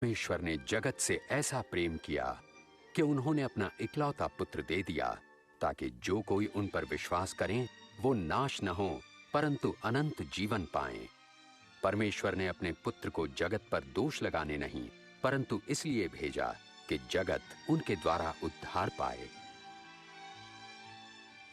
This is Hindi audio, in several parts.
परमेश्वर ने जगत से ऐसा प्रेम किया कि उन्होंने अपना इकलौता पुत्र दे दिया, ताकि जो कोई उन पर विश्वास करें वो नाश न हो परंतु अनंत जीवन पाएं। परमेश्वर ने अपने पुत्र को जगत पर दोष लगाने नहीं, परंतु इसलिए भेजा कि जगत उनके द्वारा उद्धार पाए।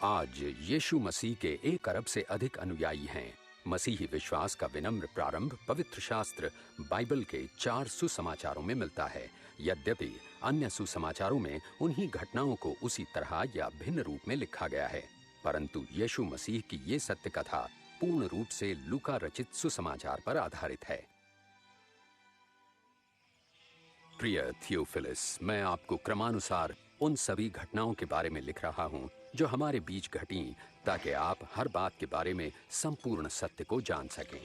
आज यीशु मसीह के 1 अरब से अधिक अनुयायी हैं। मसीही विश्वास का विनम्र प्रारंभ पवित्र शास्त्र बाइबल के 4 सुसमाचारों में मिलता है। यद्यपि अन्य सुसमाचारों में उन्हीं घटनाओं को उसी तरह या भिन्न रूप में लिखा गया है, परंतु यीशु मसीह की ये सत्य कथा पूर्ण रूप से लूका रचित सुसमाचार पर आधारित है। प्रिय थियोफिलस, मैं आपको क्रमानुसार उन सभी घटनाओं के बारे में लिख रहा हूं जो हमारे बीच घटी, ताकि आप हर बात के बारे में संपूर्ण सत्य को जान सकें।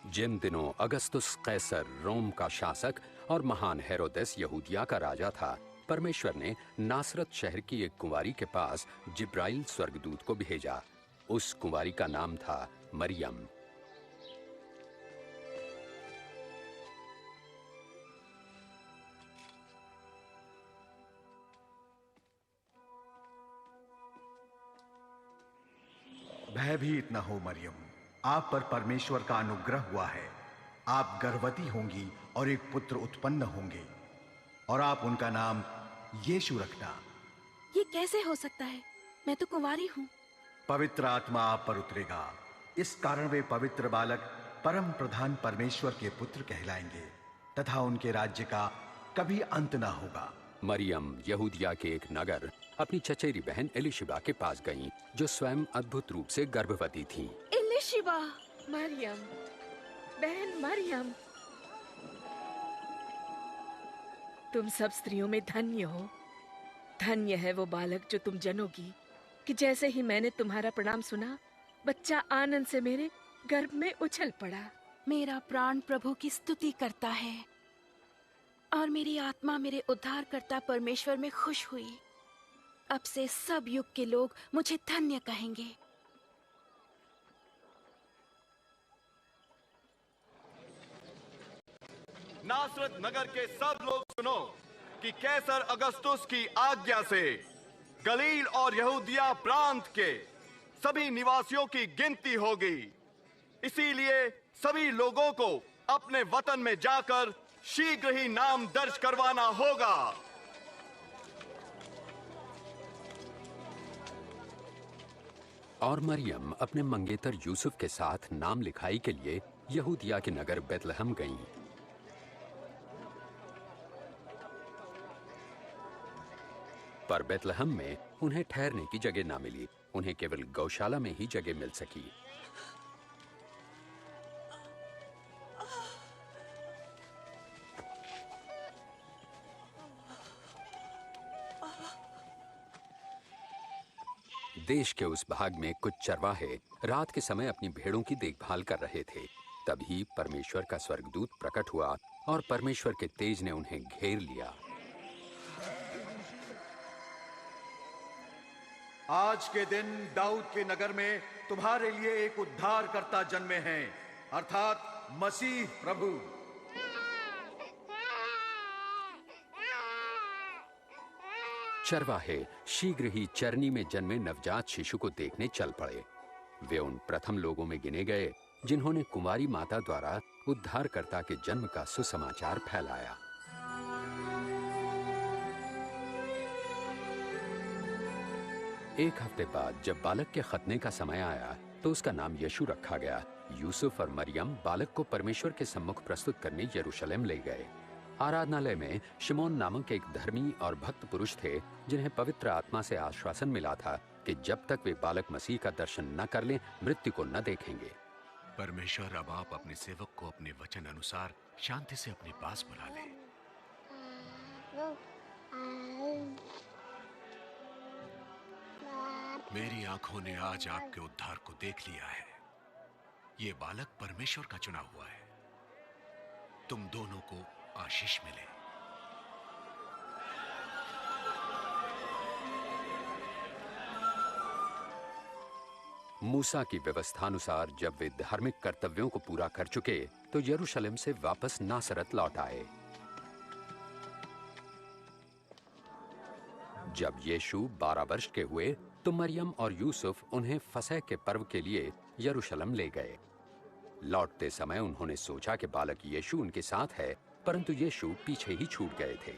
जिन दिनों अगस्तुस कैसर रोम का शासक और महान हेरोदेस यहूदिया का राजा था, परमेश्वर ने नासरत शहर की एक कुंवारी के पास जिब्राइल स्वर्गदूत को भेजा। उस कुंवारी का नाम था मरियम। भयभीत न हो मरियम, आप पर परमेश्वर का अनुग्रह हुआ है। आप गर्भवती होंगी और एक पुत्र उत्पन्न होंगे और आप उनका नाम यीशु रखना। ये कैसे हो सकता है? मैं तो कुंवारी हूँ। पवित्र आत्मा आप पर उतरेगा, इस कारण वे पवित्र बालक परम प्रधान परमेश्वर के पुत्र कहलाएंगे तथा उनके राज्य का कभी अंत ना होगा। मरियम यहूदिया के एक नगर अपनी चचेरी बहन एलिशिबा के पास गईं, जो स्वयं अद्भुत रूप से गर्भवती थीं। एलिशिबा, मरियम, बहन मरियम, तुम सब स्त्रियों में धन्य हो। धन्य है वो बालक जो तुम जनोगी, कि जैसे ही मैंने तुम्हारा प्रणाम सुना, बच्चा आनंद से मेरे गर्भ में उछल पड़ा। मेरा प्राण प्रभु की स्तुति करता है और मेरी आत्मा मेरे उद्धारकर्ता परमेश्वर में खुश हुई। अब से सब युग के लोग मुझे धन्य कहेंगे। नासरत नगर के सब लोग सुनो कि कैसर अगस्तुस की आज्ञा से गलील और यहूदिया प्रांत के सभी निवासियों की गिनती होगी। इसीलिए सभी लोगों को अपने वतन में जाकर शीघ्र ही नाम दर्ज करवाना होगा। और मरियम अपने मंगेतर यूसुफ के साथ नाम लिखाई के लिए यहूदिया के नगर बेतलहम गईं। पर बेतलहम में उन्हें ठहरने की जगह ना मिली। उन्हें केवल गौशाला में ही जगह मिल सकी। देश के उस भाग में कुछ चरवाहे रात के समय अपनी भेड़ों की देखभाल कर रहे थे। तभी परमेश्वर का स्वर्गदूत प्रकट हुआ और परमेश्वर के तेज ने उन्हें घेर लिया। आज के दिन दाऊद के नगर में तुम्हारे लिए एक उद्धारकर्ता जन्मे हैं, अर्थात मसीह प्रभु। चरवाहे शीघ्र ही चरनी में जन्मे नवजात शिशु को देखने चल पड़े। वे उन प्रथम लोगों में गिने गए जिन्होंने कुंवारी माता द्वारा उद्धारकर्ता के जन्म का सुसमाचार फैलाया। एक हफ्ते बाद जब बालक के खतने का समय आया तो उसका नाम यीशु रखा गया। यूसुफ और मरियम बालक को परमेश्वर के सम्मुख प्रस्तुत करने यरूशलेम ले गए। आराधनालय में शिमोन नामक एक धर्मी और भक्त पुरुष थे, जिन्हें पवित्र आत्मा से आश्वासन मिला था कि जब तक वे बालक मसीह का दर्शन न कर लें, मृत्यु को न देखेंगे। परमेश्वर, अब आप अपने सेवक को अपने वचन अनुसार शांति से अपने पास बुला ले। मेरी आंखों ने आज आपके उद्धार को देख लिया है। ये बालक परमेश्वर का चुना हुआ है। तुम दोनों को आशीष मिले। मूसा की व्यवस्थानुसार जब वे धार्मिक कर्तव्यों को पूरा कर चुके तो यरूशलेम से वापस नासरत लौट आए। जब यीशु 12 वर्ष के हुए तो मरियम और यूसुफ उन्हें फसह के पर्व के लिए यरूशलेम ले गए। लौटते समय उन्होंने सोचा कि बालक यीशु उनके साथ है, परंतु यीशु पीछे ही छूट गए थे।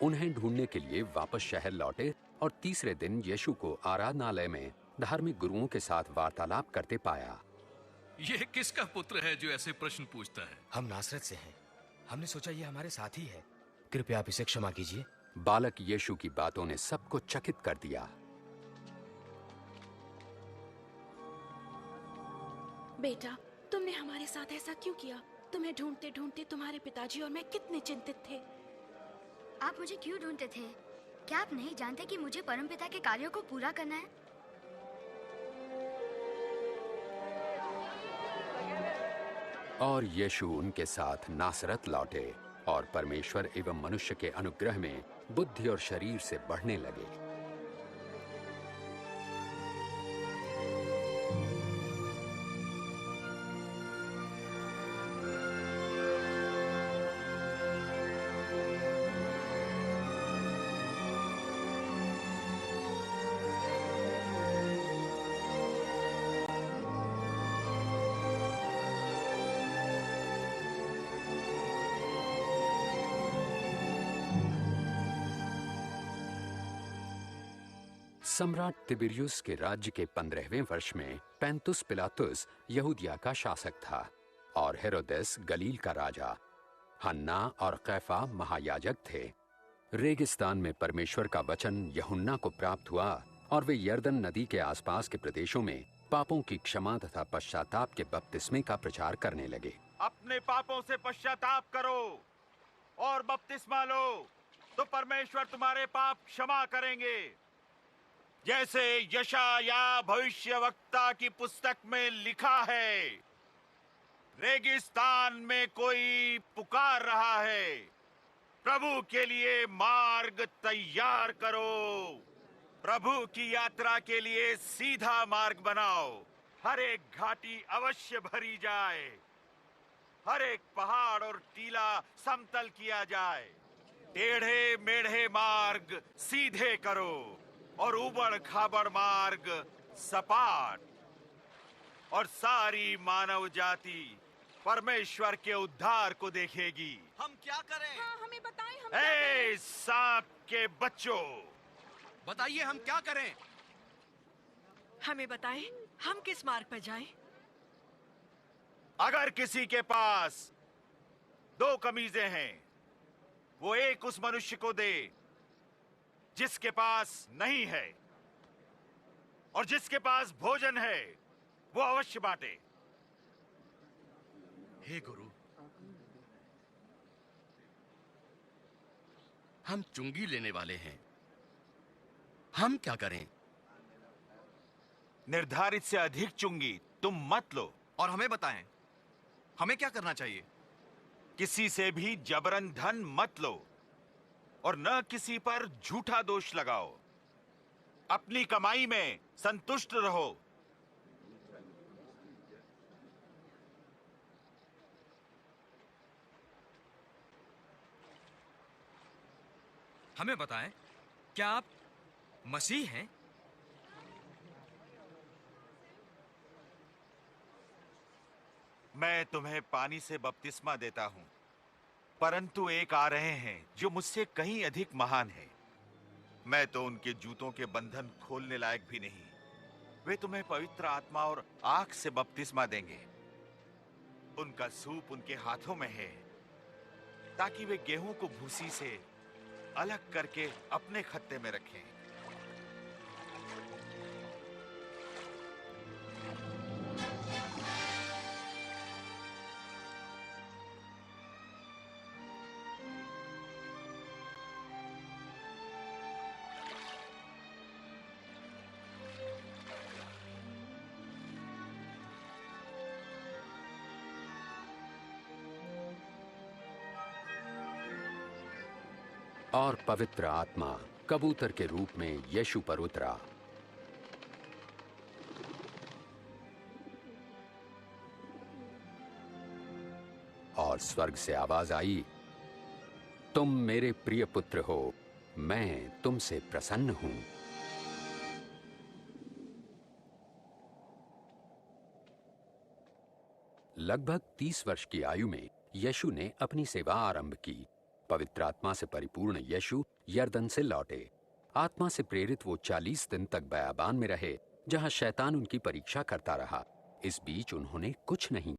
उन्हें ढूंढने के लिए वापस शहर लौटे और तीसरे दिन यीशु को आराधनालय में धार्मिक गुरुओं के साथ वार्तालाप करते पाया। ये किसका पुत्र है जो ऐसे प्रश्न पूछता है? हम नासरत से हैं। हमने सोचा ये हमारे साथ ही है। कृपया आप इसे क्षमा कीजिए। बालक यीशु की बातों ने सबको चकित कर दिया। बेटा, तुमने हमारे साथ ऐसा क्यों किया? तुम्हें ढूंढते ढूंढते तुम्हारे पिताजी और मैं कितने चिंतित थे। आप मुझे क्यों ढूंढते थे? क्या आप नहीं जानते कि मुझे परमपिता के कार्यों को पूरा करना है? और यीशु उनके साथ नासरत लौटे और परमेश्वर एवं मनुष्य के अनुग्रह में बुद्धि और शरीर से बढ़ने लगे। सम्राट तिबिरियुस के राज्य के 15वें वर्ष में पैंतुस पिलातुस यहूदिया का शासक था और हेरोदेस गलील का राजा। हन्ना और कैफा महायाजक थे। रेगिस्तान में परमेश्वर का वचन यूहन्ना को प्राप्त हुआ और वे यरदन नदी के आसपास के प्रदेशों में पापों की क्षमा तथा पश्चाताप के बपतिस्मे का प्रचार करने लगे। अपने पापों से पश्चाताप करो और बपतिस्मा लो तो परमेश्वर तुम्हारे पाप क्षमा करेंगे। जैसे यशाया भविष्यवक्ता की पुस्तक में लिखा है, रेगिस्तान में कोई पुकार रहा है, प्रभु के लिए मार्ग तैयार करो, प्रभु की यात्रा के लिए सीधा मार्ग बनाओ। हर एक घाटी अवश्य भरी जाए, हर एक पहाड़ और टीला समतल किया जाए, टेढ़े मेढ़े मार्ग सीधे करो और उबड़ खाबड़ मार्ग सपाट। और सारी मानव जाति परमेश्वर के उद्धार को देखेगी। हम क्या करें? हाँ, हमें बताएं, हम क्या करें? सांप के बच्चों, बताइए हम क्या करें? हमें बताएं, हम किस मार्ग पर जाएं? अगर किसी के पास 2 कमीजें हैं, वो एक उस मनुष्य को दे जिसके पास नहीं है, और जिसके पास भोजन है वो अवश्य बांटे। हे गुरु, हम चुंगी लेने वाले हैं, हम क्या करें? निर्धारित से अधिक चुंगी तुम मत लो। और हमें बताएं, हमें क्या करना चाहिए? किसी से भी जबरन धन मत लो और न किसी पर झूठा दोष लगाओ। अपनी कमाई में संतुष्ट रहो। हमें बताएं, क्या आप मसीह हैं? मैं तुम्हें पानी से बपतिस्मा देता हूं, परंतु एक आ रहे हैं जो मुझसे कहीं अधिक महान है। मैं तो उनके जूतों के बंधन खोलने लायक भी नहीं। वे तुम्हें पवित्र आत्मा और आग से बपतिस्मा देंगे। उनका सूप उनके हाथों में है, ताकि वे गेहूं को भूसी से अलग करके अपने खत्ते में रखें। और पवित्र आत्मा कबूतर के रूप में यीशु पर उतरा। और स्वर्ग से आवाज आई, तुम मेरे प्रिय पुत्र हो, मैं तुमसे प्रसन्न हूं। लगभग 30 वर्ष की आयु में यीशु ने अपनी सेवा आरंभ की। पवित्र आत्मा से परिपूर्ण यीशु यरदन से लौटे। आत्मा से प्रेरित वो 40 दिन तक बयाबान में रहे, जहां शैतान उनकी परीक्षा करता रहा। इस बीच उन्होंने कुछ नहीं